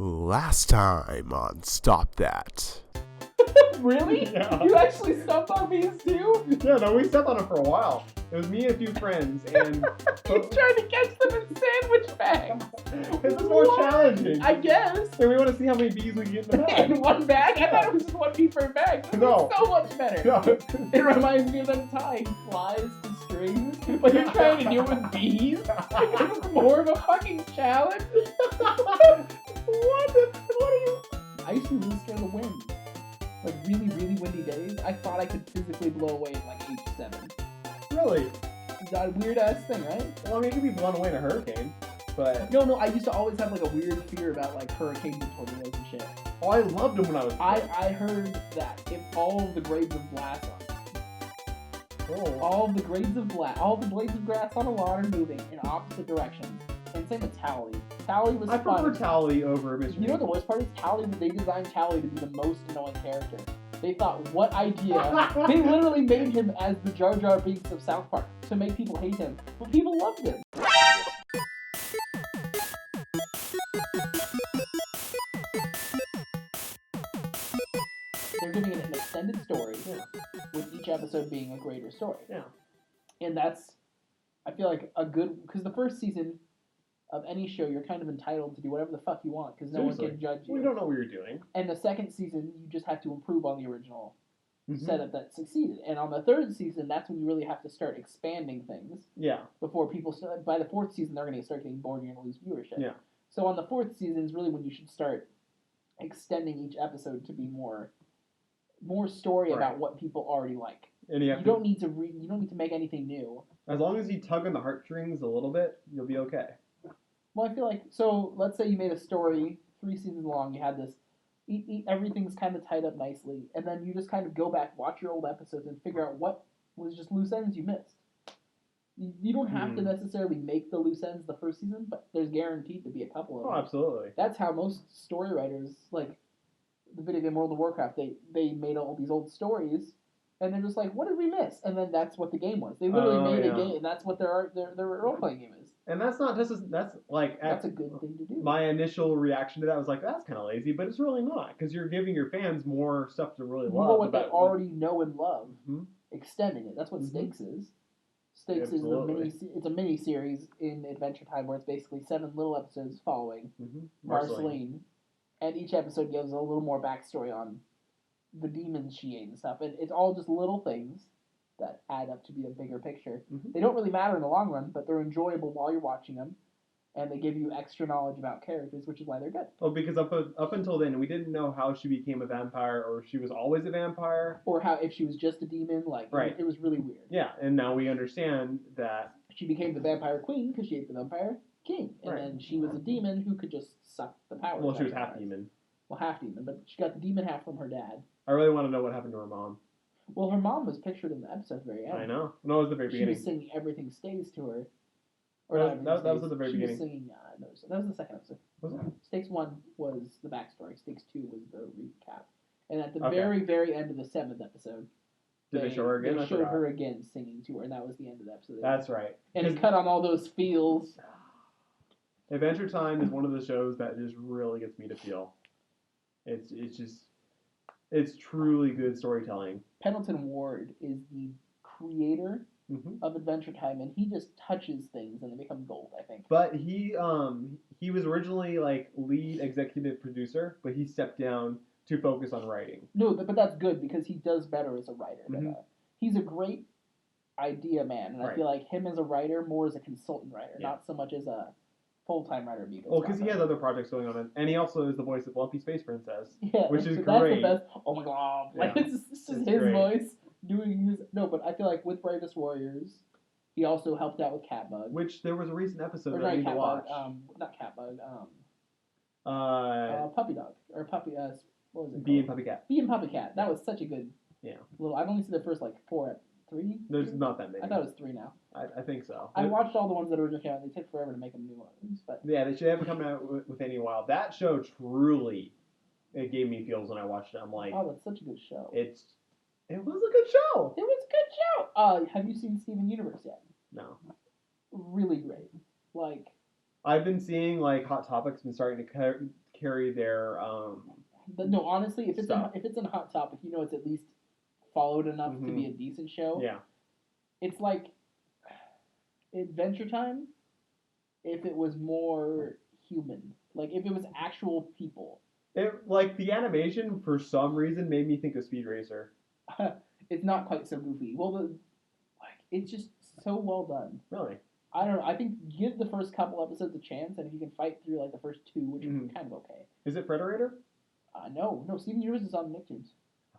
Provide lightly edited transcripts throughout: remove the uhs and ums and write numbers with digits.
Last time on Stop That. Really? Yeah. You actually stumped on these too? Yeah, no, we stepped on it for a while. It was me and a few friends, and You tried to catch them in sandwich bags. this is more What? challenging. I guess. And we want to see how many bees we get in the bag. In one bag? I thought it was just one bee per bag. This No. is so much better. No. It reminds me of them tying flies to strings, but you're trying to do it with bees? It's more of a fucking challenge? What are you... I used to be really scared of the wind. Like really, really windy days, I thought I could physically blow away at like age 7. Really? Is that a weird ass thing, right? Well, I mean, it could be blown away in a hurricane, but... No, I used to always have like a weird fear about like hurricanes and tornadoes and shit. Oh, I loved them when I was a kid. I heard that if all of the grades of glass Oh. all of the blades of grass on a lawn are moving in opposite directions. And same with Tally. Tally was I fun. prefer Tally over Mr. You know what the worst part is? Tally, they designed Tally to be the most annoying character. They thought, what idea? They literally made him as the Jar Jar Binks of South Park to make people hate him. But people loved him. They're giving it an extended story, with each episode being a greater story. Yeah. And that's, I feel like, a good... Because the first season of any show, you're kind of entitled to do whatever the fuck you want, because no one can judge you. We don't know what you're doing. And the second season, you just have to improve on the original setup that succeeded. And on the third season, that's when you really have to start expanding things. Yeah. Before people start... By the fourth season, they're going to start getting bored and you're going to lose viewership. Yeah. So on the fourth season is really when you should start extending each episode to be more story about what people already like. And you don't need to make anything new. As long as you tug on the heartstrings a little bit, you'll be okay. Well, I feel like, so let's say you made a story 3 seasons long, you had this, everything's kind of tied up nicely, and then you just kind of go back, watch your old episodes, and figure out what was just loose ends you missed. You don't have to necessarily make the loose ends the first season, but there's guaranteed to be a couple of them. Oh, absolutely. That's how most story writers, like the video game World of Warcraft, they made all these old stories, and they're just like, what did we miss? And then that's what the game was. They literally made a game, and that's what their role-playing game is. And that's not just that's a good thing to do. My initial reaction to that was like, that's kind of lazy, but it's really not, because you're giving your fans more stuff to really love. More what they already know and love, extending it. That's what Mm-hmm. Stakes is. Stakes is it's a mini series in Adventure Time where it's basically 7 little episodes following Marceline, and each episode gives a little more backstory on the demons she ate and stuff, and it's all just little things that add up to be a bigger picture. They don't really matter in the long run, but they're enjoyable while you're watching them, and they give you extra knowledge about characters, which is why they're good. Well, because up until then, we didn't know how she became a vampire, or if she was always a vampire, or how if she was just a demon. It was really weird. Yeah, and now we understand that she became the vampire queen because she ate the vampire king, and then she was a demon who could just suck the power. Well, she was half demon. Well, half demon, but she got the demon half from her dad. I really want to know what happened to her mom. Well, her mom was pictured in the episode at the very end. I know. No, it was the very beginning. She was singing "Everything Stays" to her. That was at the very beginning. She was singing. That was the second episode. Was it? Stakes 1 was the backstory. Stakes 2 was the recap. And at the very, very end of the 7th episode, did they show her again? They showed her again singing to her, and that was the end of the episode. That's right. And it cut on all those feels. Adventure Time is one of the shows that just really gets me to feel. It's truly good storytelling. Pendleton Ward is the creator of Adventure Time, and he just touches things and they become gold, I think. But he was originally like lead executive producer, but he stepped down to focus on writing. No, but that's good because he does better as a writer. He's a great idea man, and I feel like him as a writer, more as a consultant writer, not so much as a full-time writer. Well, because he has other projects going on, and he also is the voice of Lumpy Space Princess, which is that's great. That's the best. Oh my god! Like it's just his great voice doing his. No, but I feel like with Bravest Warriors, he also helped out with Catbug. Which there was a recent episode that I need to watch. watch. Not Catbug. Puppy Dog or Puppy. What was it? Bee and Puppy Cat. Bee and Puppy Cat. That was such a good. Yeah. Little. I've only seen the first 3. There's not that many. I thought it was 3 now. I think so. I watched all the ones that originally came out. They took forever to make them new ones, but yeah, they haven't come out with any while. That show truly, it gave me feels when I watched it. I'm like, oh, that's such a good show. It was a good show. It was a good show. Have you seen Steven Universe yet? No. Really great. I've been seeing Hot Topics been starting to carry their No, honestly, if it's in Hot Topic, it's at least followed enough to be a decent show. Yeah. It's like Adventure Time if it was more human. Like if it was actual people. Like the animation for some reason made me think of Speed Racer. It's not quite so goofy. Well, it's just so well done. Really? I don't know. I think give the first couple episodes a chance, and if you can fight through like the first 2, which are kind of okay. Is it Frederator? No. Steven Universe is on Nicktoons.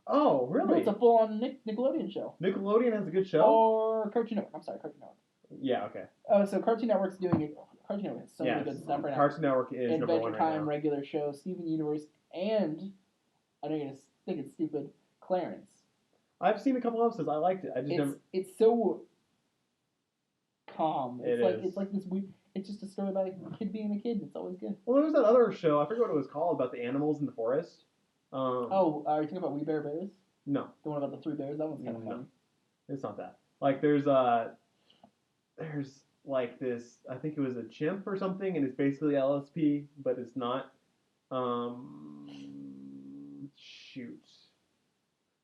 Oh, really? No, it's a full-on Nickelodeon show. Nickelodeon has a good show? Or Cartoon Network. I'm sorry, Cartoon Network. Yeah, okay. So Cartoon Network's doing it. Cartoon Network has so many good stuff right now. Cartoon Network is number one Adventure right Time, now. regular show, Steven Universe, and I know you're gonna think it's stupid, Clarence. I've seen a couple episodes. I liked it. It's so calm. It's like this weird. It's just a story about a kid being a kid. It's always good. Well, there was that other show. I forget what it was called about the animals in the forest. Are you talking about We Bear Bears? No. The one about the 3 bears. That one's kind of funny. It's not that. Like there's like this. I think it was a chimp or something, and it's basically LSP, but it's not. Shoot.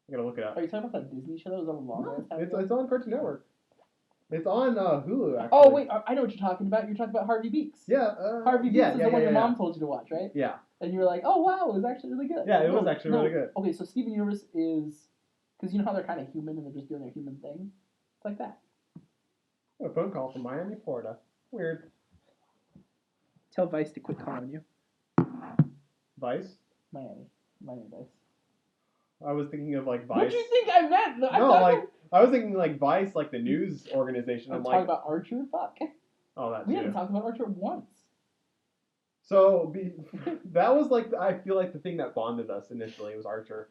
I gotta look it up. Are you talking about that Disney show that was on long ass time? It's on Cartoon Network. It's on Hulu, actually. Oh, wait, I know what you're talking about. You're talking about Harvey Beaks. Yeah. Harvey Beaks is the one your mom told you to watch, right? Yeah. And you were like, oh, wow, it was actually really good. Yeah, it was actually really good. Okay, so Steven Universe is... Because you know how they're kind of human and they're just doing their human thing? It's like that. A phone call from Miami, Florida. Weird. Tell Vice to quit calling you. Vice? Miami Vice. I was thinking of like Vice. What do you think I meant? I was thinking like Vice, like the news organization. I'm talking about Archer? Fuck. Oh, that We haven't talked about Archer once. So, that was like, I feel like the thing that bonded us initially was Archer.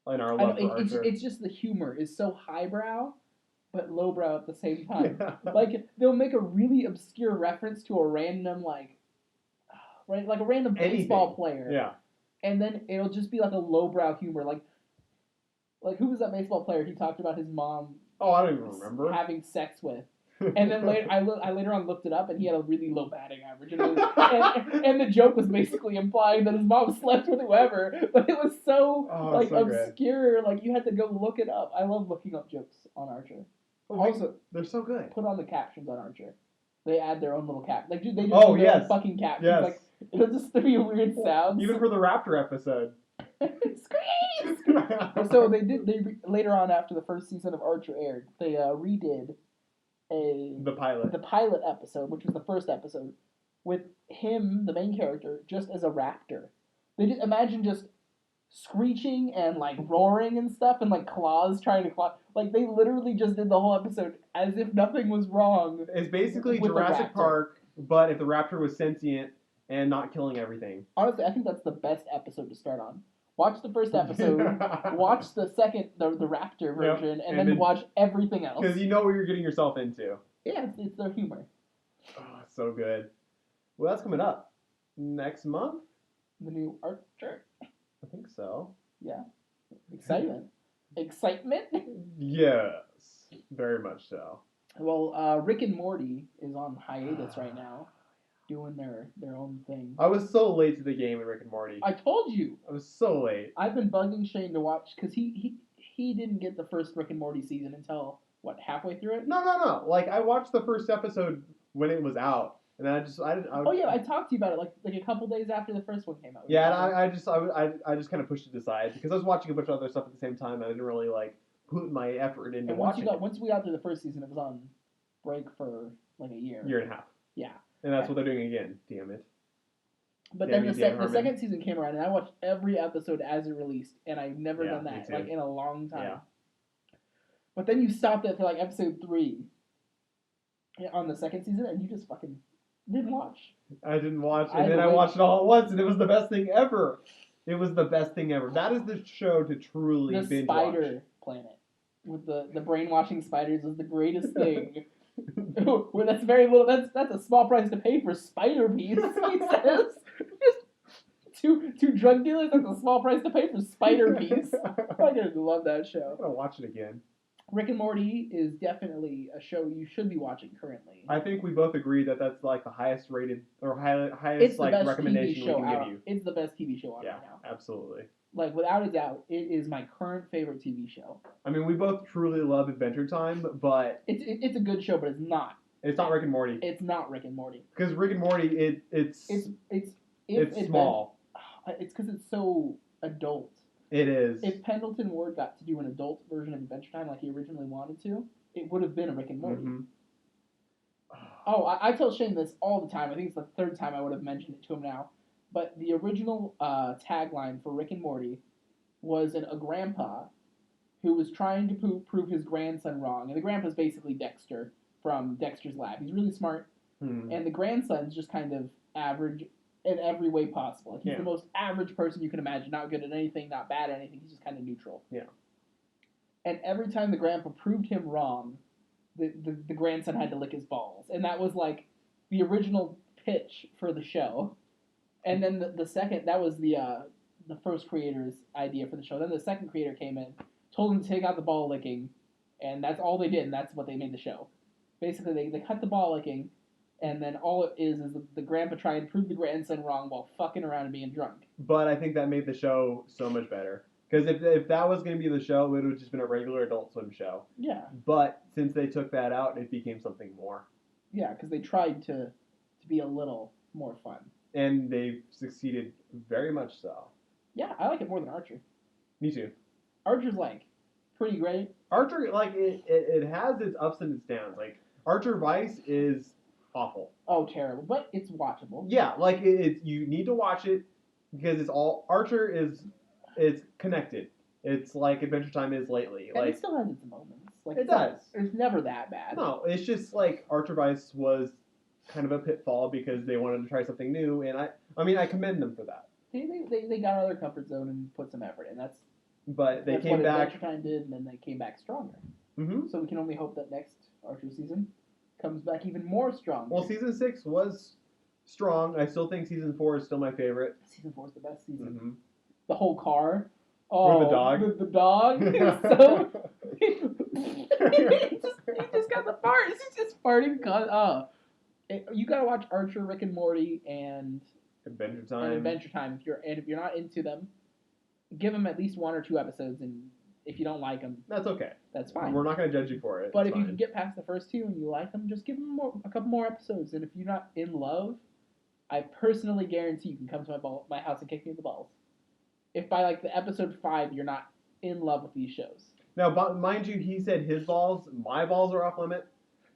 And our love for Archer. It's just the humor is so highbrow, but lowbrow at the same time. Like, they'll make a really obscure reference to a random, like a random baseball player. Yeah. And then it'll just be like a lowbrow humor. Like who was that baseball player he talked about his mom Oh, I don't even remember. having sex with? And then later, I later on looked it up, and he had a really low batting average. And the joke was basically implying that his mom slept with whoever, but it was so obscure. Like you had to go look it up. I love looking up jokes on Archer. Also, they're so good. Put on the captions on Archer. They add their own little cap. Like, dude, they just do their own fucking captions. Yes. Like, it'll just be a weird sound. Even for the Raptor episode. Scream! So later on, after the first season of Archer aired, they redid the pilot episode, which was the first episode, with him, the main character, just as a raptor. They just imagine just screeching and like roaring and stuff, and like claws trying to claw. Like they literally just did the whole episode as if nothing was wrong. It's basically Jurassic Park, but if the raptor was sentient and not killing everything. Honestly, I think that's the best episode to start on. Watch the first episode, watch the second, the raptor version, and then watch everything else. Because you know what you're getting yourself into. Yeah, it's their humor. Oh, so good. Well, that's coming up next month. The new Archer. I think so. Yeah. Excitement. Excitement? Yes. Very much so. Well, Rick and Morty is on hiatus right now, doing their own thing. I was so late to the game in Rick and Morty. I told you. I was so late. I've been bugging Shane to watch, because he didn't get the first Rick and Morty season until, halfway through it? No. Like, I watched the first episode when it was out. And I talked to you about it like a couple days after the first one came out. Yeah, and I just kind of pushed it aside because I was watching a bunch of other stuff at the same time. And I didn't really put my effort into watching. Once we got through the first season, it was on break for like a year and a half. Yeah, and that's what they're doing again. Damn it. But then the second season came around, and I watched every episode as it released, and I've never done that in a long time. Yeah. But then you stopped at episode 3 on the second season, and you just fucking didn't watch. I didn't watch, and then I watched it all at once, and it was the best thing ever. It was the best thing ever. That is the show to truly binge watch. The Spider Planet with the brainwashing spiders was the greatest thing. Well, that's very little. That's a small price to pay for spider piece. He says, two drug dealers. That's a small price to pay for spider piece. I'm gonna love that show. I'm gonna watch it again. Rick and Morty is definitely a show you should be watching currently. I think we both agree that that's like the highest rated or highest It's the like best recommendation TV we show can out. give you. It's the best TV show on Yeah, right now. absolutely. Like, without a doubt, it is my current favorite TV show. I mean, we both truly love Adventure Time, but It's a good show, but it's not. It's not Rick and Morty. It's not Rick and Morty. Because Rick and Morty, it's small. It's because it's so adult. It is. If Pendleton Ward got to do an adult version of Adventure Time like he originally wanted to, it would have been a Rick and Morty. Mm-hmm. Oh, I tell Shane this all the time. I think it's the third time I would have mentioned it to him now. But the original tagline for Rick and Morty was a grandpa who was trying to prove his grandson wrong. And the grandpa's basically Dexter from Dexter's Lab. He's really smart. And the grandson's just kind of average in every way possible. Like, he's the most average person you can imagine. Not good at anything, not bad at anything. He's just kind of neutral. Yeah. And every time the grandpa proved him wrong, the grandson had to lick his balls. And that was like the original pitch for the show. And then the second, that was the first creator's idea for the show. Then the second creator came in, told him to take out the ball licking, and that's all they did, and that's what they made the show. Basically, they cut the ball licking, and then all it is the grandpa trying to prove the grandson wrong while fucking around and being drunk. But I think that made the show so much better. Because if that was going to be the show, it would have just been a regular Adult Swim show. Yeah. But since they took that out, it became something more. Yeah, because they tried to be a little more fun. And they succeeded very much so. Yeah, I like it more than Archer. Me too. Archer's, like, pretty great. Archer, like, it has its ups and its downs. Like, Archer Vice is awful. Oh, terrible. But it's watchable. Yeah, like, you need to watch it because Archer it's connected. It's like Adventure Time is lately. And like, it still has its moments. Like, it does. It's never that bad. No, it's just like Archer Vice was kind of a pitfall because they wanted to try something new, and I commend them for that. They got out of their comfort zone and put some effort in. But they that's came what back. Adventure Time did, and then they came back stronger. Mm-hmm. So we can only hope that next Archer season comes back even more strong. Well, season 6 was strong. I still think season 4 is still my favorite. Season 4 is the best season. Mm-hmm. The whole car. Oh, the dog. The dog. So he just got the farts. He's just farting. You gotta watch Archer, Rick and Morty, and Adventure Time. If you're not into them, give them at least 1 or 2 episodes, and if you don't like them, that's okay. That's fine. We're not gonna judge you for it. But if you can get past the first 2 and you like them, just give them a couple more episodes. And if you're not in love, I personally guarantee you can come to my house and kick me in the balls. If by like the episode 5 you're not in love with these shows. Now, mind you, he said his balls. My balls are off limit.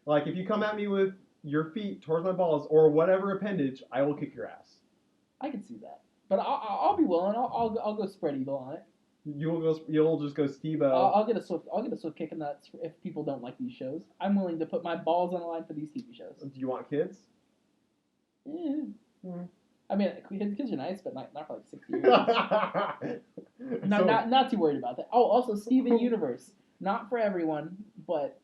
Like, if you come at me with your feet towards my balls or whatever appendage, I will kick your ass. I can see that, but I'll be willing. I'll go spread eagle on it. You'll just go Steve-O. I'll get a swift kick in nuts if people don't like these shows. I'm willing to put my balls on the line for these TV shows. Do you want kids? Yeah. Mm. I mean, kids are nice, but not for like 6 years. Not too worried about that. Oh, also Steven Universe. Not for everyone, but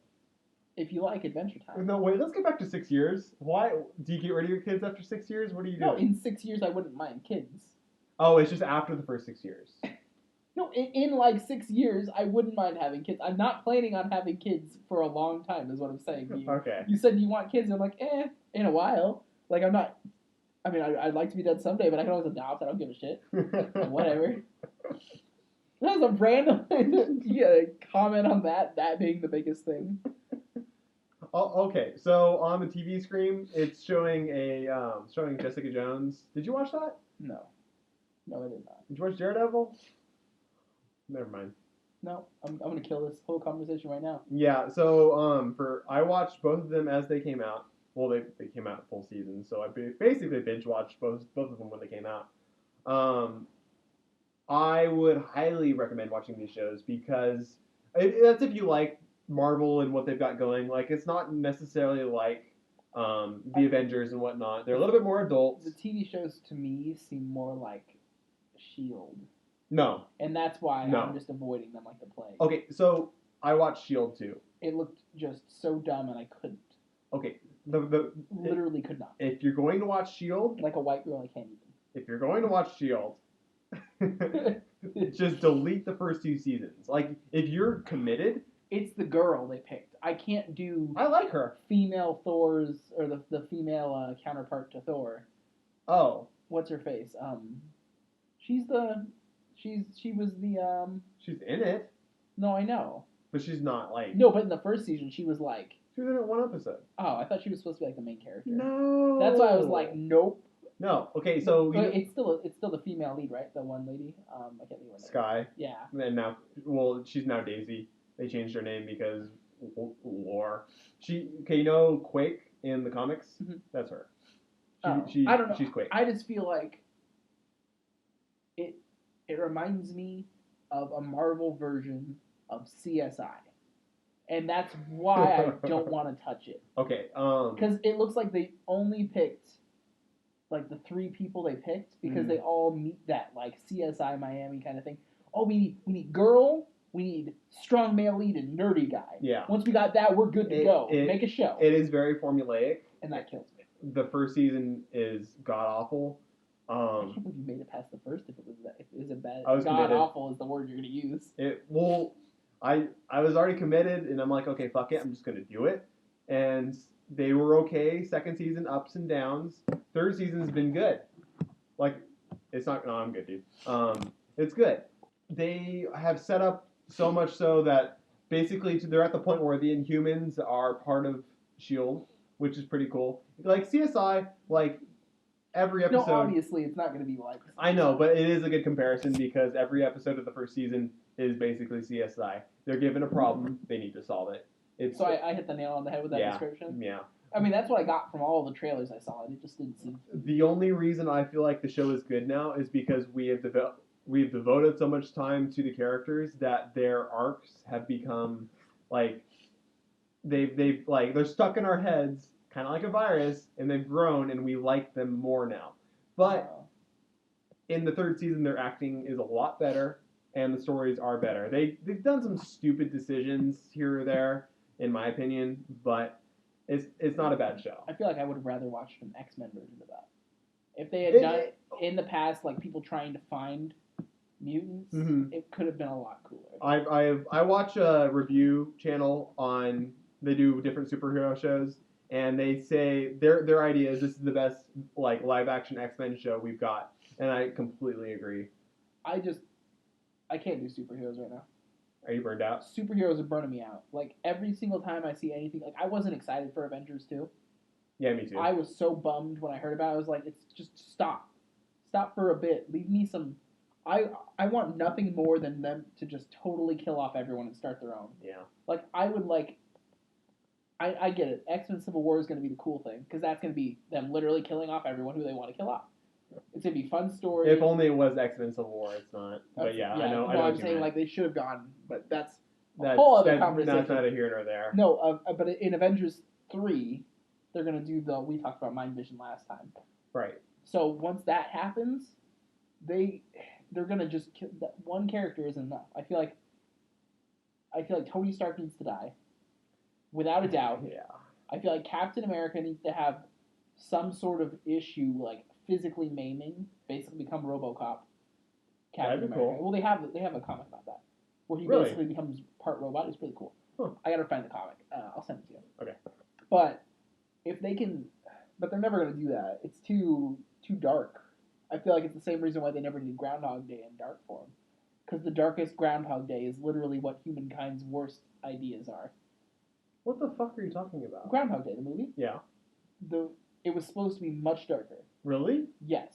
if you like Adventure Time. No, wait, let's get back to 6 years. Why? Do you get rid of your kids after 6 years? What do you do? No, in 6 years I wouldn't mind kids. Oh, it's just after the first 6 years. No, in like 6 years I wouldn't mind having kids. I'm not planning on having kids for a long time, is what I'm saying to you. Okay. You said you want kids, and I'm like, in a while. Like, I'm not... I mean, I'd like to be dead someday, but I can always adopt. I don't give a shit. Whatever. That was a random comment on that being the biggest thing. Oh, okay, so on the TV screen, it's showing showing Jessica Jones. Did you watch that? No, I did not. Did you watch Daredevil? Never mind. No, I'm gonna kill this whole conversation right now. Yeah, so I watched both of them as they came out. Well, they came out full season, so I basically binge watched both of them when they came out. I would highly recommend watching these shows because that's if you like Marvel and what they've got going. Like, it's not necessarily like the Avengers and whatnot. They're a little bit more adult. The TV shows to me seem more like S.H.I.E.L.D. No. And that's why I'm just avoiding them like the plague. Okay, so I watched S.H.I.E.L.D. too. It looked just so dumb and I couldn't. Okay. Literally could not. If you're going to watch S.H.I.E.L.D. Like a white girl, I can't even. If you're going to watch S.H.I.E.L.D., just delete the first 2 seasons. Like, if you're committed, It's the girl they picked. I can't do I like her. female Thor's or the female counterpart to Thor. Oh. What's her face? She was the She's in it, No, I know. but she's not like. No, but in the first season she was like. She was in it one episode. Oh, I thought she was supposed to be like the main character. No. That's why I was like, nope. No. Okay, so But it's still the female lead, right? The one lady. I can't think of her name. Sky. Yeah. And now, well, she's now Daisy. They changed her name because lore. You know Quake in the comics? Mm-hmm. That's her. I don't know. She's Quake. I just feel like it reminds me of a Marvel version of CSI. And that's why I don't want to touch it. Okay. Because it looks like they only picked like the 3 people they picked because they all meet that like CSI Miami kind of thing. Oh, we need girl, we need strong male lead and nerdy guy. Yeah. Once we got that, we're good to go. Make a show. It is very formulaic. And that kills me. The first season is god awful. I can't believe you made it past the first if it was a bad. I was god committed. awful is the word you're gonna use. I was already committed, and I'm like, okay, fuck it, I'm just gonna do it. And they were okay. Second season, ups and downs. Third season's been good. Like, it's not. No, I'm good, dude. It's good. They have set up so much so that basically they're at the point where the Inhumans are part of Shield, which is pretty cool. Like CSI, like every episode. No, obviously it's not gonna be like. I know, but it is a good comparison because every episode of the first season is basically CSI. They're given a problem, they need to solve it. So I hit the nail on the head with that description? Yeah. I mean, that's what I got from all the trailers I saw, and it just didn't seem... The only reason I feel like the show is good now is because we've devoted so much time to the characters that their arcs have become, like, they're stuck in our heads, kind of like a virus, and they've grown, and we like them more now. But in the third season, their acting is a lot better, and the stories are better. They've done some stupid decisions here or there, in my opinion, but it's not a bad show. I feel like I would have rather watched an X-Men version of that. If they had done it in the past, like people trying to find mutants, it could have been a lot cooler. I watch a review channel on, they do different superhero shows, and they say their idea is this is the best like live action X-Men show we've got, and I completely agree. I can't do superheroes right now. Are you burned out? Superheroes are burning me out. Like, every single time I see anything... Like, I wasn't excited for Avengers 2. Yeah, me too. I was so bummed when I heard about it. I was like, it's just stop. Stop for a bit. Leave me some... I want nothing more than them to just totally kill off everyone and start their own. Yeah. Like, I would like... I get it. X-Men Civil War is going to be the cool thing, because that's going to be them literally killing off everyone who they want to kill off. It's going to be a fun story. If only it was X-Men Civil War, it's not. But yeah, I know. Well, I know I'm saying, like, they should have gone, but that's a whole other conversation. That's neither here nor there. No, but in Avengers 3, they're going to do we talked about Mind Vision last time. Right. So once that happens, they're going to just kill, that one character isn't enough. I feel like Tony Stark needs to die, without a doubt. Yeah. I feel like Captain America needs to have some sort of issue, like physically maiming, basically become RoboCop. Captain America. Cool. Well, they have a comic about that, where he basically becomes part robot. It's pretty cool. Huh. I gotta find the comic. I'll send it to you. Okay. But if they can, but they're never gonna do that. It's too dark. I feel like it's the same reason why they never did Groundhog Day in dark form, because the darkest Groundhog Day is literally what humankind's worst ideas are. What the fuck are you talking about? Groundhog Day, the movie. Yeah. It was supposed to be much darker. Really? Yes.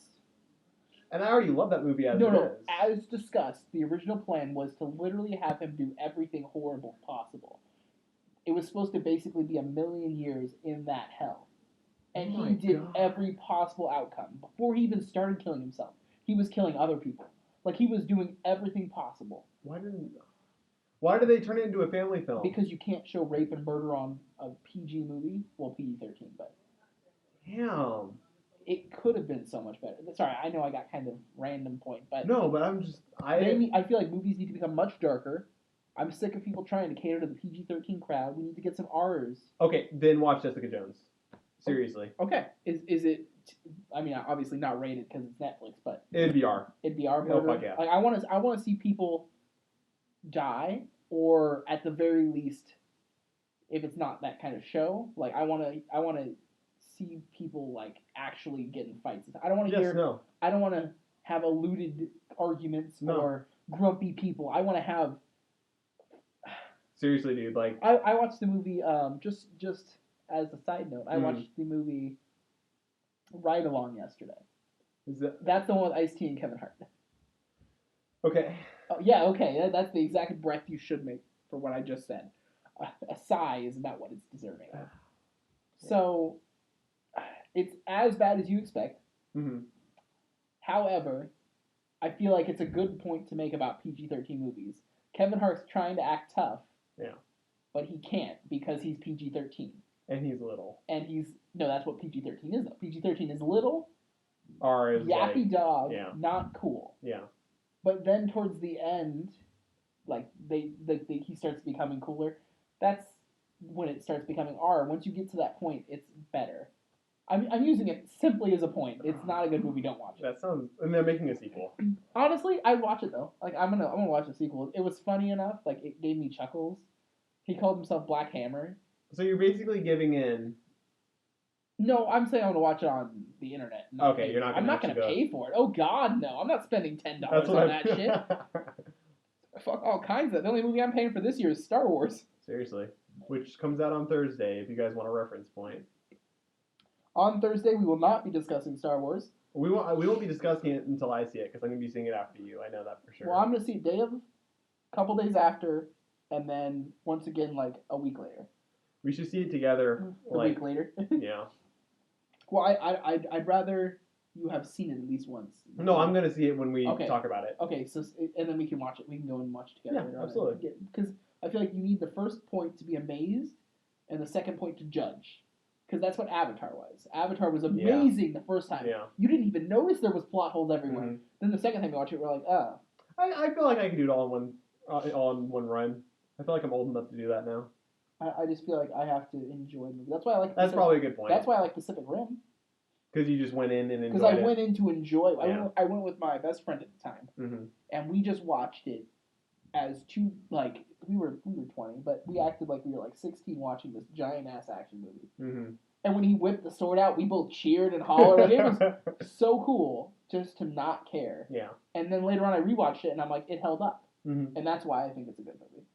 And I already love that movie as it is. As discussed, the original plan was to literally have him do everything horrible possible. It was supposed to basically be 1,000,000 years in that hell. And he did every possible outcome. Before he even started killing himself, he was killing other people. Like, he was doing everything possible. Why did they turn it into a family film? Because you can't show rape and murder on a PG movie. Well, PG-13, but... Damn. It could have been so much better. Sorry, I know I got kind of random point, but... No, but I'm just... I feel like movies need to become much darker. I'm sick of people trying to cater to the PG-13 crowd. We need to get some R's. Okay, then watch Jessica Jones. Seriously. Okay. Is it... I mean, obviously not rated because it's Netflix, but... It'd be R. It'd be R. Oh, fuck yeah. Like, I want to see people die, or at the very least, if it's not that kind of show, like I want to see people like actually get in fights. I don't want to hear. I don't want to have alluded arguments or grumpy people. I want to have. Seriously, dude. Like I watched the movie. Just as a side note, I watched the movie Ride Along yesterday. That's the one with Ice-T and Kevin Hart. Okay. Oh, yeah. Okay. That's the exact breath you should make for what I just said. A sigh is about what it's deserving of. So, it's as bad as you expect. Mm-hmm. However, I feel like it's a good point to make about PG-13 movies. Kevin Hart's trying to act tough. Yeah. But he can't because he's PG-13. And he's little. And no, that's what PG-13 is though. PG-13 is little, R is yappy like, dog, not cool. Yeah. But then towards the end, like he starts becoming cooler. That's when it starts becoming R. Once you get to that point, it's better. I'm using it simply as a point. It's not a good movie. Don't watch it. That sounds. And they're making a sequel. Honestly, I'd watch it though. Like I'm gonna watch the sequel. It was funny enough. Like it gave me chuckles. He called himself Black Hammer. So you're basically giving in. No, I'm saying I'm gonna watch it on the internet. Okay, you're not. I'm not gonna pay for it. Oh God, no! I'm not spending $10 on that shit. Fuck all kinds of. The only movie I'm paying for this year is Star Wars. Seriously, which comes out on Thursday. If you guys want a reference point. On Thursday, we will not be discussing Star Wars. We won't be discussing it until I see it because I'm gonna be seeing it after you. I know that for sure. Well, I'm gonna see it a couple days after, and then once again like a week later. We should see it together. A week later. Yeah. Well, I'd rather you have seen it at least once. No, I'm gonna see it when we talk about it. Okay, so and then we can watch it. We can go and watch together. Yeah, absolutely. Because I feel like you need the first point to be amazed, and the second point to judge. Because that's what Avatar was. Avatar was amazing the first time. Yeah. You didn't even notice there was plot holes everywhere. Mm-hmm. Then the second time you watch it, we're like, oh. I feel like I can do it all in one run. I feel like I'm old enough to do that now. I just feel like I have to enjoy the movie. That's why I like. That's probably a good point. That's why I like Pacific Rim. Because you just went in and enjoyed it. Because I went in to enjoy it. Yeah. I went with my best friend at the time, and we just watched it as two we were 20, but we acted like we were like 16 watching this giant ass action movie. Mm-hmm. And when he whipped the sword out, we both cheered and hollered. Like, it was so cool just to not care. Yeah. And then later on, I rewatched it, and I'm like, it held up, and that's why I think it's a good movie.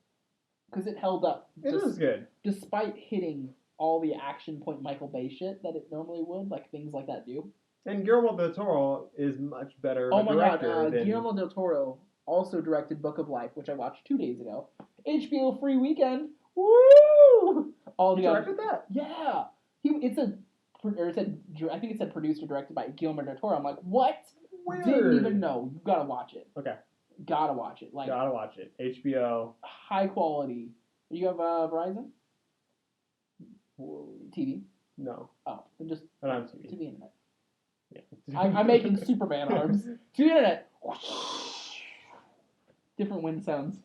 Because it held up. It was good. Despite hitting all the action point Michael Bay shit that it normally would, like things like that do. And Guillermo del Toro is much better of a director. Oh my God, Guillermo del Toro also directed Book of Life, which I watched 2 days ago. HBO free weekend. Woo! He directed that? Yeah. I think it said produced or directed by Guillermo del Toro. I'm like, what? Weird. Didn't even know. You gotta watch it. Okay. Gotta watch it. Gotta watch it. HBO. High quality. You have Verizon? TV? No. Oh, then just I don't have TV. to the internet. Yeah. I'm making Superman arms. To the internet. Different wind sounds.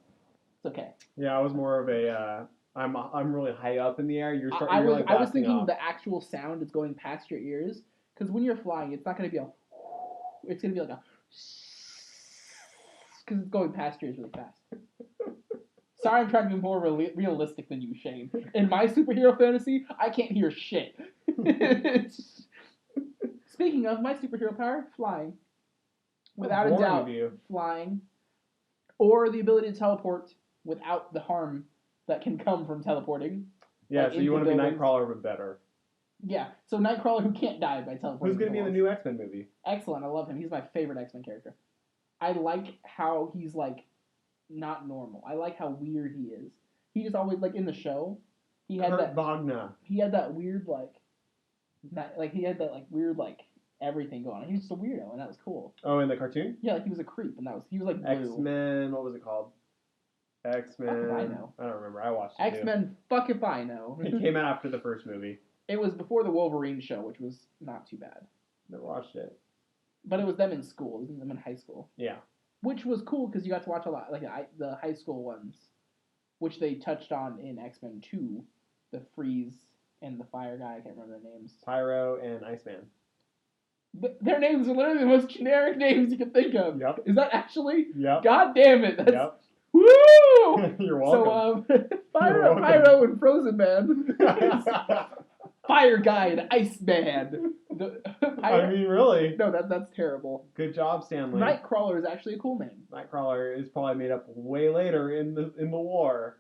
It's okay. Yeah, I was more of a. I'm really high up in the air. I was thinking the actual sound is going past your ears because when you're flying, it's not going to be a. It's going to be like a. Because it's going past yours really fast. Sorry, I'm trying to be more realistic than you, Shane. In my superhero fantasy, I can't hear shit. Speaking of my superhero power, flying. Without a doubt, flying. Or the ability to teleport without the harm that can come from teleporting. Yeah, so you want to be Nightcrawler, but better. Yeah, so Nightcrawler who can't die by teleporting. Who's going to be in the new X-Men movie? Excellent, I love him. He's my favorite X-Men character. I like how he's, not normal. I like how weird he is. He just always, in the show, he had Kurt Wagner. He had that weird, he had that, weird, everything going on. He was just a weirdo, and that was cool. Oh, in the cartoon? Yeah, he was a creep, and he was, blue. X-Men, what was it called? X-Men. Fuck if I know. I don't remember. I watched it X-Men, fuck if I know. It came out after the first movie. It was before the Wolverine show, which was not too bad. Never watched it. But it was them in school. It was them in high school. Yeah. Which was cool because you got to watch a lot, the high school ones, which they touched on in X-Men 2, the Freeze and the Fire guy. I can't remember their names. Pyro and Iceman. Their names are literally the most generic names you can think of. Yep. Is that actually? Yep. God damn it. That's, yep. Woo! You're welcome. So, Pyro and Frozen Man. Fire Guy and Ice Man. I mean, really. No, that's terrible. Good job, Stanley. Nightcrawler is actually a cool name. Nightcrawler is probably made up way later in the war.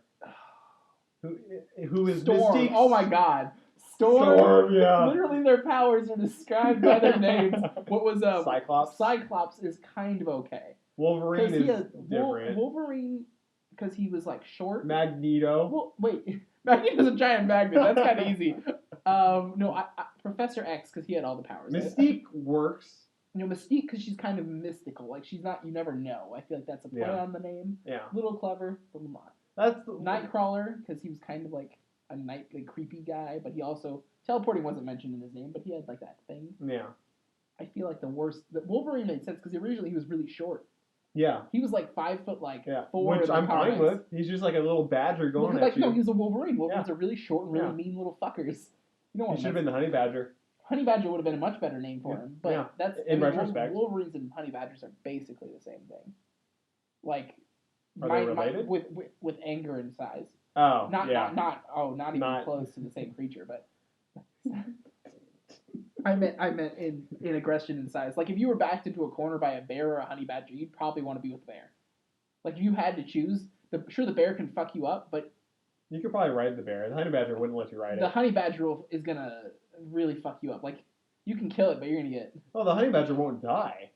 Who is Storm? Mystique's... Oh my God. Storm, yeah. Literally, their powers are described by their names. What was Cyclops? Cyclops is kind of okay. Wolverine is different. Wolverine, because he was like short. Magneto. Well, wait, Magneto's a giant magnet. That's kind of easy. No, Professor X, because he had all the powers. Mystique works. Mystique, because she's kind of mystical. Like, she's not. You never know. I feel like that's a play on the name. Yeah. Little clever, little not. That's Nightcrawler, because he was kind of like a creepy guy, but he also teleporting wasn't mentioned in his name, but he had like that thing. Yeah. I feel like the Wolverine made sense because originally he was really short. Yeah. He was like 5 foot 4. Which I'm fine with. He's just like a little badger going at you. No, he's a Wolverine. Wolverines are really short and really mean little fuckers. You know what? He should have been the honey badger. Honey badger would have been a much better name for him, but that's in retrospect. Wolverines and honey badgers are basically the same thing. Like, are they related? with anger and size. Oh, not even close to the same creature, but I meant in aggression and size. Like, if you were backed into a corner by a bear or a honey badger, you'd probably want to be with the bear. Like, if you had to choose, the bear can fuck you up, but you could probably ride the bear. The honey badger wouldn't let you ride it. The honey badger is gonna really fuck you up. Like, you can kill it, but you're gonna get. Oh, the honey badger won't die.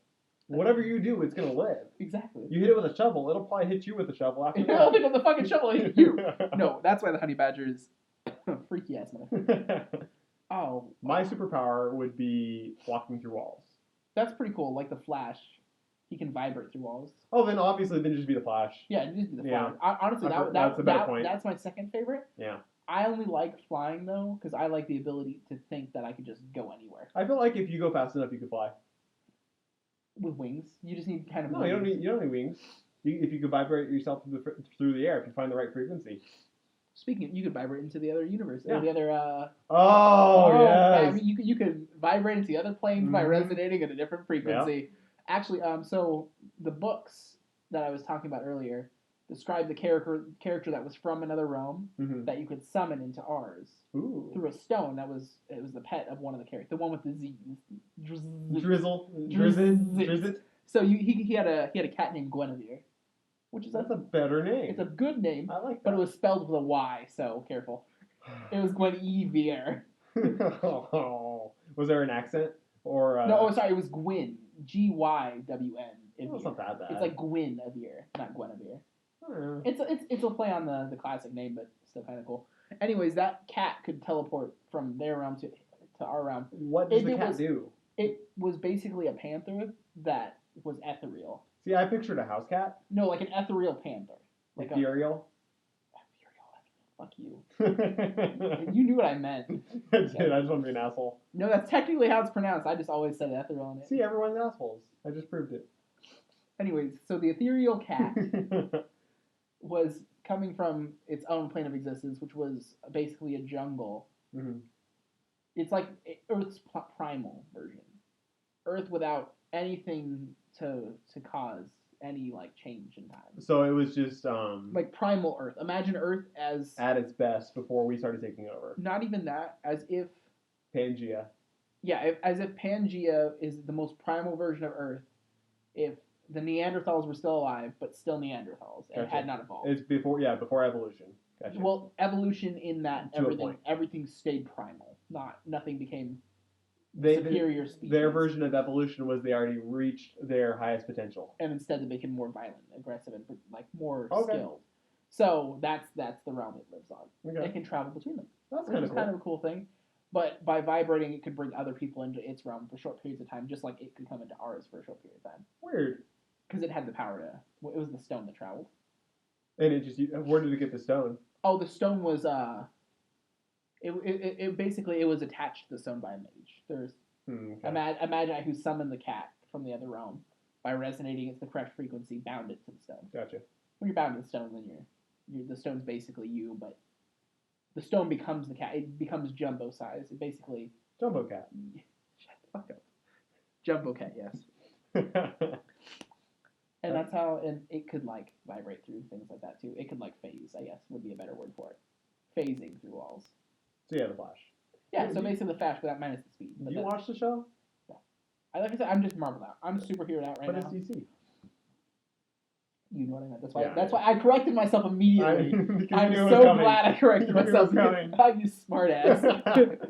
Whatever you do, it's gonna live. Exactly. You hit it with a shovel, it'll probably hit you with a shovel after that. It'll pick up the fucking shovel and hit you. No, that's why the honey badger is freaky ass motherfucker. Oh. My superpower would be walking through walls. That's pretty cool. Like the Flash, he can vibrate through walls. Oh, then obviously, just be the Flash. Yeah, just be the Flash. Honestly, that's a better point. That's my second favorite. Yeah. I only like flying though, because I like the ability to think that I could just go anywhere. I feel like if you go fast enough, you could fly. With wings, you just need kind of. No, you don't need wings. If you could vibrate yourself through the air, if you find the right frequency. Speaking of, you could vibrate into the other universe. Yeah. Or the other. Yes. I mean, you could vibrate into the other planes by resonating at a different frequency. Yep. Actually, so the books that I was talking about earlier describe the character that was from another realm that you could summon into ours through a stone. It was the pet of one of the characters, the one with the Z. Drizzle. So he had a cat named Guinevere, that's a better name. It's a good name. I like that. But it was spelled with a Y, so careful. It was Guinevere. Was there an accent or? No, sorry, it was Gwyn. Gwyn. It's not that bad. It's like Guinevere, not Guinevere. It's a play on the classic name, but still kind of cool. Anyways, that cat could teleport from their realm to our realm. What does the cat do? It was basically a panther that was ethereal. See, I pictured a house cat. No, like an ethereal panther. Like ethereal? Fuck you. You knew what I meant. I did. I just want to be an asshole. No, that's technically how it's pronounced. I just always said ethereal in it. See, everyone's assholes. I just proved it. Anyways, so the ethereal cat was coming from its own plane of existence, which was basically a jungle. Mm-hmm. It's like Earth's primal version. Earth without anything to cause any like change in time. So it was just like primal Earth. Imagine Earth as at its best before we started taking over. Not even that, as if Pangea. Yeah, as if Pangea is the most primal version of Earth. If the Neanderthals were still alive, but still Neanderthals, and had not evolved. It's before evolution. Gotcha. Well, evolution in that everything stayed primal. Nothing became superior species. Their version of evolution was they already reached their highest potential, and instead they became more violent, aggressive, and like more skilled. So that's the realm it lives on. Okay. It can travel between them. That's kind of a cool thing. But by vibrating, it could bring other people into its realm for short periods of time, just like it could come into ours for a short period of time. Weird. Because it had the power to. Well, it was the stone that traveled. And it just. Where did it get the stone? Oh, the stone was. It basically was attached to the stone by a mage. There's. A magi who summoned the cat from the other realm by resonating at the correct frequency, bound it to the stone. Gotcha. When you're bound to the stone, then the stone's basically you, but. The stone becomes the cat. It becomes jumbo size. It basically... Jumbo cat. Shut the fuck up. Jumbo cat, yes. And how, and it could like vibrate through things like that too. It could like phase, I guess, would be a better word for it. Phasing through walls. So yeah, the Flash. Yeah, so basically the Flash without minus the speed. Did you watch the show? Like I said, I'm just Marvel out. I'm superhero out right now. But it's DC. You know what I meant. That's why. Yeah. That's why I corrected myself immediately. I'm you knew it was so coming. glad I corrected You knew it myself. was coming. You smart ass.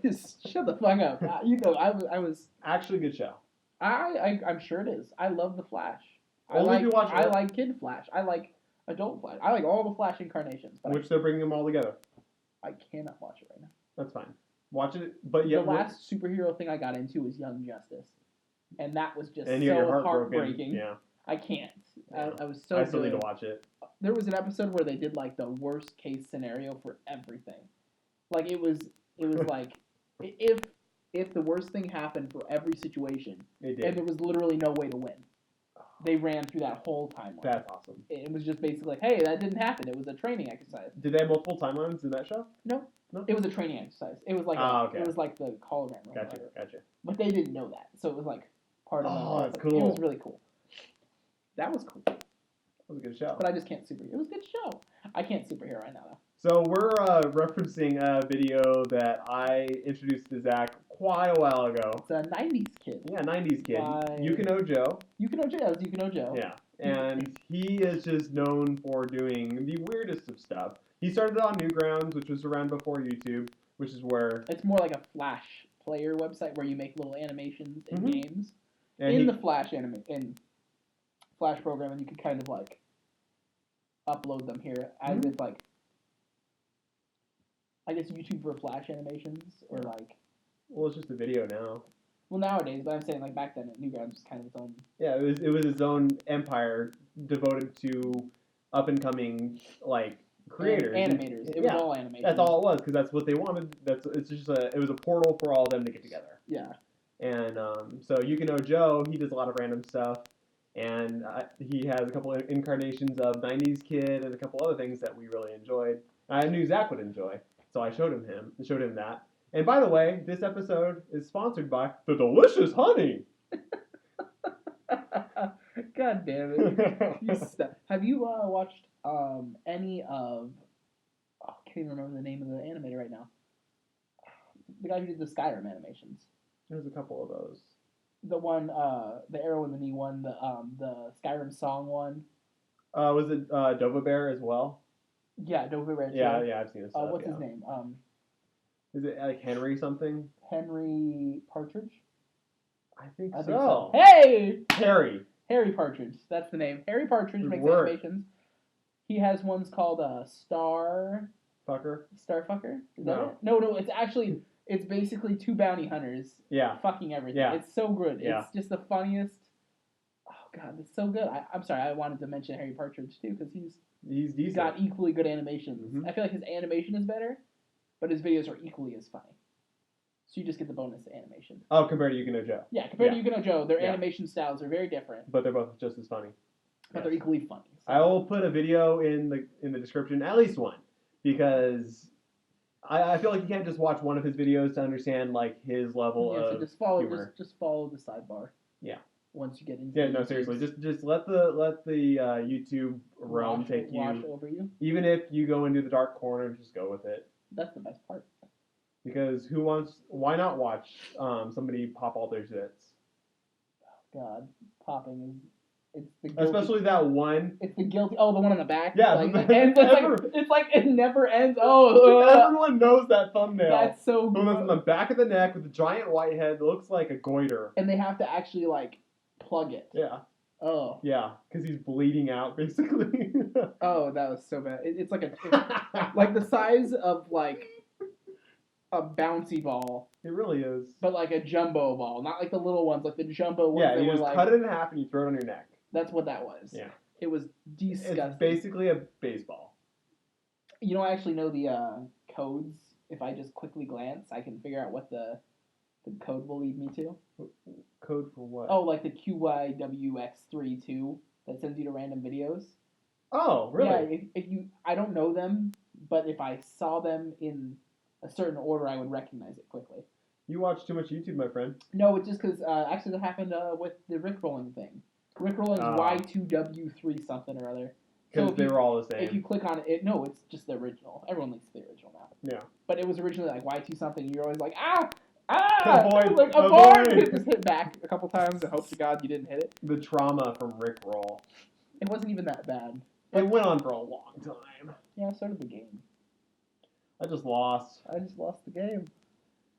Just shut the fuck up. You know, I was. Actually, good show. I'm sure it is. I love the Flash. Only if you watch. I like Kid Flash. I like Adult Flash. I like all the Flash incarnations. But Which they're bringing them all together. I cannot watch it right now. That's fine. Watch it, but yeah. The last superhero thing I got into was Young Justice, and that was just and you got your so heart heartbreaking. broken. Yeah. I can't. Yeah. I was so. I still good. need to watch it. There was an episode where they did like the worst case scenario for everything. Like it was like if the worst thing happened for every situation, It did. and there was literally no way to win. They ran through that whole timeline. That's awesome. It was just basically like, hey, that didn't happen. It was a training exercise. Did they have multiple timelines in that show? No. It was a training exercise. It was like okay. it was like the hologram. Gotcha. But they didn't know that, so it was like part of the. Oh, that's cool. It was really cool. That was cool. That was a good show. But I just can't superhero. It was a good show. I can't superhero right now though. So we're referencing a video that I introduced to Zach quite a while ago. It's a 90s kid. Yeah, 90s kid. By- Ukinoejoe. Ukinoejoe. That was Ukinoejoe. Yeah. And he is just known for doing the weirdest of stuff. He started on Newgrounds, which was around before YouTube, which is where... It's more like a Flash player website where you make little animations in games. And the Flash Flash program, and you can kind of like upload them here as if like, I guess YouTube for Flash animations or like. Well, it's just a video now. Well, nowadays, but I'm saying like back then, Newgrounds was kind of its own. Yeah, it was its own empire devoted to up and coming like creators, animators. It was all animation. That's all it was because that's what they wanted. It was a portal for all of them to get together. Yeah. And so Ukinoejoe, he does a lot of random stuff, and he has a couple of incarnations of 90s Kid and a couple other things that we really enjoyed. I knew Zach would enjoy, so I showed him that. And by the way, this episode is sponsored by the delicious honey. God damn it! Have you watched any of? Oh, I can't even remember the name of the animator right now. The guy who did the Skyrim animations. There's a couple of those. The one, the arrow in the knee one, the Skyrim song one. Was it Dova Bear as well? Yeah, Dover Red. Yeah, I've seen his stuff. What's his name? Is it like Henry something? Henry Partridge? I think I so. think so. Hey! Harry Partridge. That's the name. Harry Partridge Good makes work. animations. He has ones called Fucker. Starfucker? Is that No. it? No, it's basically two bounty hunters Yeah. fucking everything. Yeah. It's so good. Yeah. It's just the funniest. Oh, God, it's so good. I'm sorry, I wanted to mention Harry Partridge, too, because He's he's decent. got equally good animations. Mhm. I feel like his animation is better, but his videos are equally as funny. So you just get the bonus animation. Oh, compared to Ukinoejoe. Yeah, compared to Ukinoejoe, their Yeah. animation styles are very different, But they're both just as funny. but they're equally funny. So. I will put a video in the description, at least one, because I feel like you can't just watch one of his videos to understand like his level So of just follow humor. just follow the sidebar. Yeah. Once you get into Yeah, no, seriously, just let the YouTube realm take wash you. over you. Even if you go into the dark corner, just go with it. That's the best part. Because why not watch somebody pop all their zits? God, popping is it's the guilty, Especially that one. it's the guilty. Oh, the one on the back. Yeah, like, the- and it's like it never ends. Oh, Everyone knows that thumbnail. that's so The one that's on good. the back of the neck with the giant white head that looks like a goiter. And they have to actually like plug it. Yeah, Oh, yeah, because he's bleeding out basically. oh, that was so bad. It's like like the size of like a bouncy ball, It really is. but like a jumbo ball, not like the little ones, like the jumbo ones. Yeah, that you were just like, cut it in half and you throw it on your neck. That's what that was. Yeah. It was disgusting. It's basically a baseball. You know, I actually know the codes. If I just quickly glance, I can figure out what the code will lead me to. Code for what? Oh, like the QYWX32 that sends you to random videos. Oh, really? Yeah, if you, I don't know them, but if I saw them in a certain order, I would recognize it quickly. You watch too much YouTube, my friend. No, it's just because actually that happened with the Rickrolling thing. Rickroll is Y2W3 something or other. Because they were all the same. If you click on it, no, it's just the original. Everyone likes the original now. Yeah. But it was originally like Y2 something. You're always like, ah! Avoid, like, avoid! Just hit back a couple times and hope to God you didn't hit it. The trauma from Rickroll. It wasn't even that bad. It went on for a long time. Yeah, so did the game. I just lost. I just lost the game.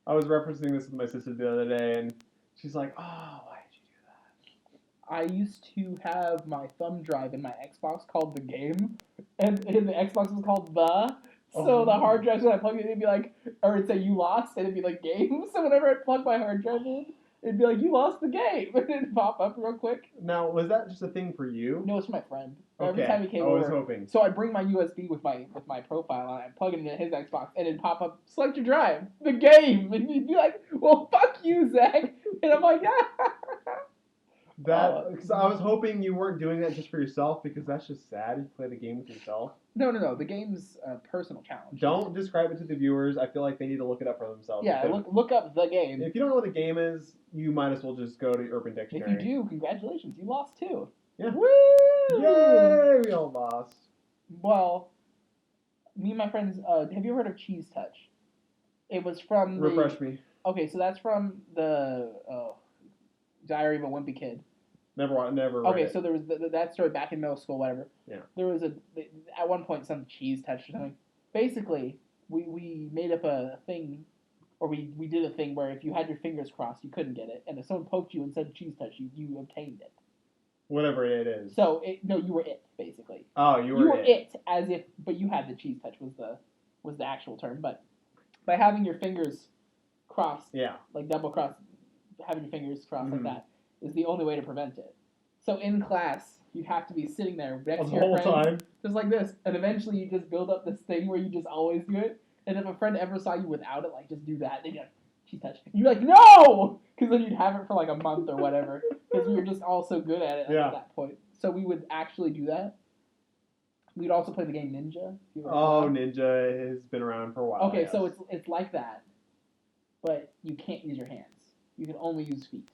I was referencing this with my sister the other day, and she's like, "Oh, why did you do that?" I used to have my thumb drive in my Xbox called the game, and the Xbox was called the. So the hard drive, when I plug it in, it'd be like, or it'd say you lost, and it'd be like game. So whenever I plug my hard drive in, it'd be like, you lost the game, and it'd pop up real quick. Now, was that just a thing for you? No, it's for my friend. Okay. Every time he came over. I was hoping. So I'd bring my USB with my profile on, I'd plug it into his Xbox, and it'd pop up, select your drive, the game, and he'd be like, well, fuck you, Zach. And I'm like, ah. Because I was hoping you weren't doing that just for yourself, because that's just sad. You play the game with yourself. No. The game's a personal challenge. Don't describe it to the viewers. I feel like they need to look it up for themselves. Yeah, look up the game. If you don't know what the game is, you might as well just go to Urban Dictionary. If you do, congratulations, you lost too. Yeah. Woo! Yay! We all lost. Well, me and my friends, have you ever heard of Cheese Touch? It was from Refresh me. Okay, so that's from the Diary of a Wimpy Kid. Never Okay, read so there was that story back in middle school, whatever. Yeah. There was at one point some Cheese Touch or something. Basically, we made up a thing, or we did a thing where if you had your fingers crossed, you couldn't get it, and if someone poked you and said Cheese Touch, you obtained it. Whatever it is. So you were it basically. Oh, you were it as if, but you had the Cheese Touch was the actual term, but by having your fingers crossed, like double crossed, having your fingers crossed like that is the only way to prevent it. So in class, you'd have to be sitting there next to your friends, just like this, and eventually you just build up this thing where you just always do it. And if a friend ever saw you without it, like just do that, they'd be like, Cheese Touch. And you're like, no! Because then you'd have it for like a month or whatever, because we were just all so good at it at that point. So we would actually do that. We'd also play the game Ninja. Ninja has been around for a while. Okay, so it's like that, but you can't use your hands. You can only use feet.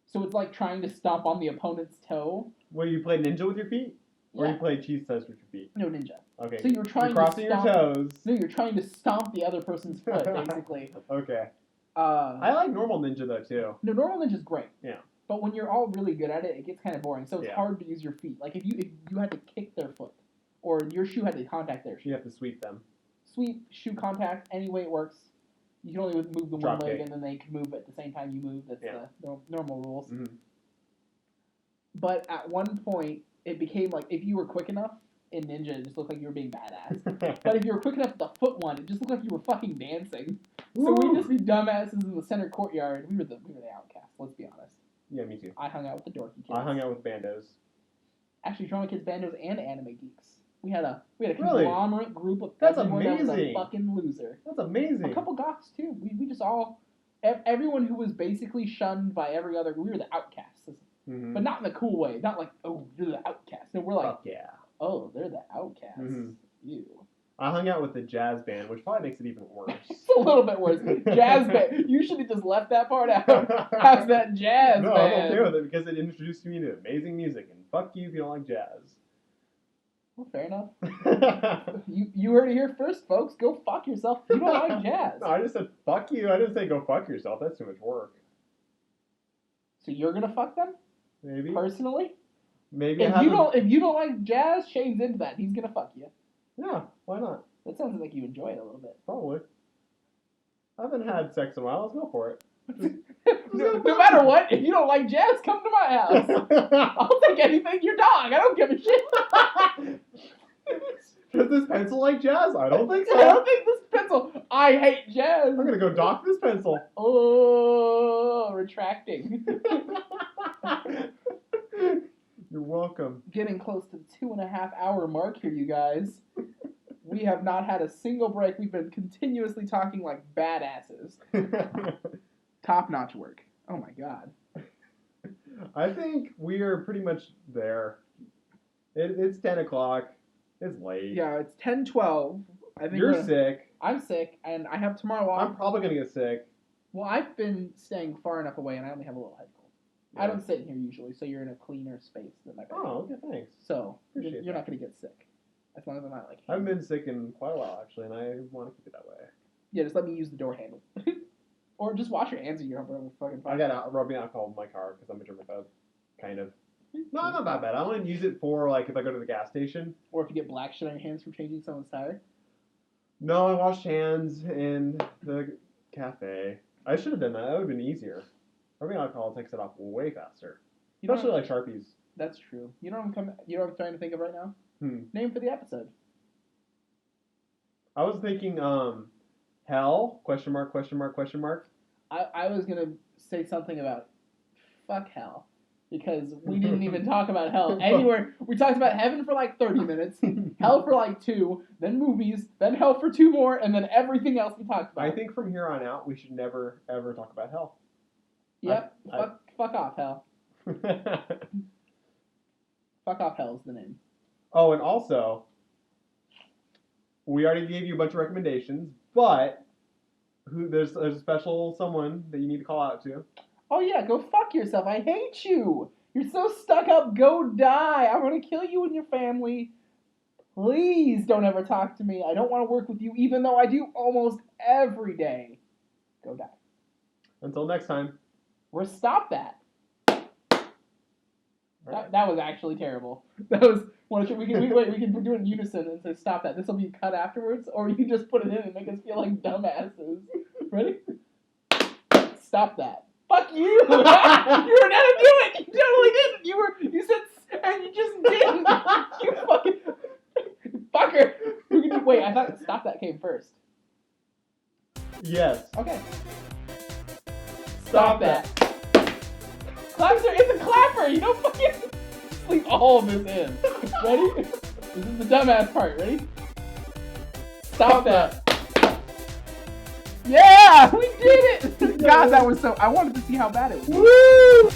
So it's like trying to stomp on the opponent's toe. Well, you play Ninja with your feet? Or you play Cheese Touch with your feet? No, Ninja. Okay. So you're trying crossing to stomp, your toes. No, you're trying to stomp the other person's foot, basically. Okay. I like normal Ninja, though, too. No, normal Ninja's great. Yeah. But when you're all really good at it, it gets kind of boring. So it's hard to use your feet. Like if you had to kick their foot, or your shoe had to contact their shoe. You have to sweep them. Sweep, shoe contact, any way it works. You can only move the one leg, kick. and then they can move at the same time you move. That's the normal rules. Mm-hmm. But at one point, it became like if you were quick enough in Ninja, it just looked like you were being badass. But if you were quick enough with the foot one, it just looked like you were fucking dancing. So we'd just be dumbasses in the center courtyard. We were the outcasts. Let's be honest. Yeah, me too. I hung out with the dorky kids. I hung out with bandos. Actually, Drama Kids, bandos, and anime geeks. We had a conglomerate group of That's everyone amazing. that was a fucking loser. That's amazing. A couple goths too. We just all everyone who was basically shunned by every other. We were the outcasts, but not in the cool way. Not like, oh, you're the outcast. No, we're like, oh, they're the outcasts. You. I hung out with the jazz band, which probably makes it even worse. It's a little bit worse. Jazz band. You should have just left that part out. How's that jazz band? No, I'm okay with it because it introduced me to amazing music, and fuck you if you don't like jazz. Well, fair enough. You heard it here first, folks. Go fuck yourself if you don't like jazz. No, I just said fuck you. I didn't say go fuck yourself. That's too much work. So you're gonna fuck them? Maybe. Personally? Maybe. If you don't like jazz, Shane's into that. He's gonna fuck you. Yeah, why not? That sounds like you enjoy it a little bit. Probably. I haven't had sex in a while. Let's go for it. No matter what, if you don't like jazz, come to my house. I'll take anything. Your dog. I don't give a shit. Does this pencil like jazz? I don't think so. I don't think this pencil. I hate jazz. I'm gonna go dock this pencil. Oh, retracting. You're welcome. Getting close to the 2.5 hour mark here, you guys. We have not had a single break. We've been continuously talking like badasses. Top-notch work. Oh my god. I think we are pretty much there. It's 10 o'clock. It's late. Yeah, it's 10:12. I think you're sick. I'm sick, and I have tomorrow off. I'm probably gonna get sick. Well, I've been staying far enough away, and I only have a little head cold. I don't sit in here usually, so you're in a cleaner space than my bedroom. Oh, okay, thanks. So Appreciate you're not going to get sick. As long as I'm not like... I haven't been sick in quite a while, actually, and I want to keep it that way. Yeah, just let me use the door handle. Or just wash your hands in your fucking I got rubbing alcohol in my car because I'm a germaphobe. Kind of. No, not that bad. I only use it for, like, if I go to the gas station. Or if you get black shit on your hands from changing someone's tire. No, I washed hands in the cafe. I should have done that. That would have been easier. Rubbing alcohol takes it off way faster. Especially like Sharpies. That's true. You know what I'm trying to think of right now? Name for the episode. I was thinking, hell, question mark. I was going to say something about fuck hell. Because we didn't even talk about hell anywhere. We talked about heaven for like 30 minutes, hell for like 2, then movies, then hell for 2 more, and then everything else we talked about. I think from here on out, we should never, ever talk about hell. Yep. Fuck off, hell. Fuck off, hell is the name. Oh, and also, we already gave you a bunch of recommendations, but there's a special someone that you need to call out to. Oh yeah, go fuck yourself. I hate you. You're so stuck up. Go die. I'm going to kill you and your family. Please don't ever talk to me. I don't want to work with you, even though I do almost every day. Go die. Until next time. Or stop that. Right. That was actually terrible. That was we can do it in unison and say stop that. This will be cut afterwards, or you can just put it in and make us feel like dumbasses. Ready? Stop that. Fuck you! You were gonna do it! You totally didn't! You said, and you just didn't! You fucking fucker! Wait, I thought stop that came first. Yes. Okay. Stop that. It's a clapper! You don't fucking leave all of this in. Ready? This is the dumbass part. Ready? Stop that. Yeah! We did it! God, that was so... I wanted to see how bad it was. Woo!